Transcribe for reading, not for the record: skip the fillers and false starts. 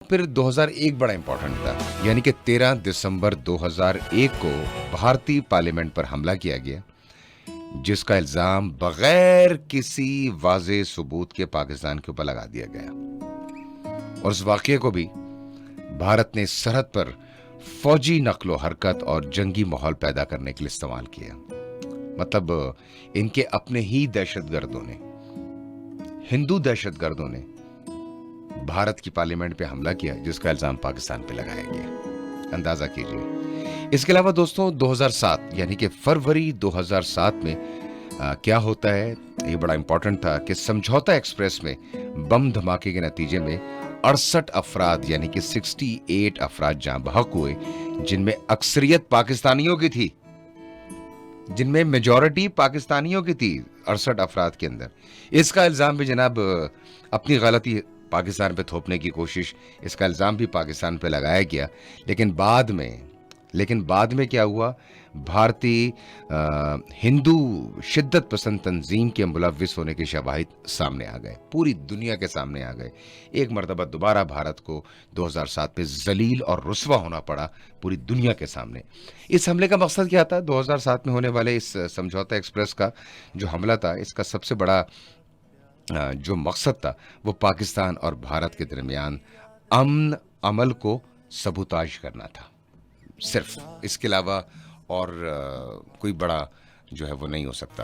پھر 2001 بڑا امپورٹنٹ تھا، یعنی کہ 13 دسمبر 2001 کو بھارتی پارلیمنٹ پر حملہ کیا گیا، جس کا الزام بغیر کسی واضح ثبوت کے پاکستان کے اوپر لگا دیا گیا، اور اس واقعے کو بھی بھارت نے سرحد پر فوجی نقل و حرکت اور جنگی ماحول پیدا کرنے کے لیے استعمال کیا۔ مطلب ان کے اپنے ہی دہشت گردوں نے، ہندو دہشت گردوں نے بھارت کی پارلیمنٹ پہ حملہ کیا، جس کا الزام پاکستان پہ لگایا گیا۔ اندازہ کیجئے۔ اس کے علاوہ دوستوں 2007 یعنی کہ فروری 2007 میں کیا ہوتا ہے، یہ بڑا امپورٹنٹ تھا کہ سمجھوتا ایکسپریس میں بم دھماکے کے نتیجے میں 68 افراد یعنی کہ 68 افراد جاں بحق ہوئے، جن میں اکثریت پاکستانیوں کی تھی، جن میں میجورٹی پاکستانیوں کی تھی 68 افراد کے اندر۔ اس کا الزام بھی جناب اپنی غلطی پاکستان پہ تھوپنے کی کوشش، اس کا الزام بھی پاکستان پہ لگایا گیا، لیکن بعد میں کیا ہوا، بھارتی ہندو شدت پسند تنظیم کے ملوث ہونے کے شواہد سامنے آ گئے، پوری دنیا کے سامنے آ گئے۔ ایک مرتبہ دوبارہ بھارت کو 2007 میں ذلیل اور رسوا ہونا پڑا پوری دنیا کے سامنے۔ اس حملے کا مقصد کیا تھا؟ 2007 میں ہونے والے اس سمجھوتا ایکسپریس کا جو حملہ تھا، اس کا سب سے بڑا جو مقصد تھا وہ پاکستان اور بھارت کے درمیان امن عمل کو سبوتاژ کرنا تھا، صرف اس کے علاوہ اور کوئی بڑا جو ہے وہ نہیں ہو سکتا۔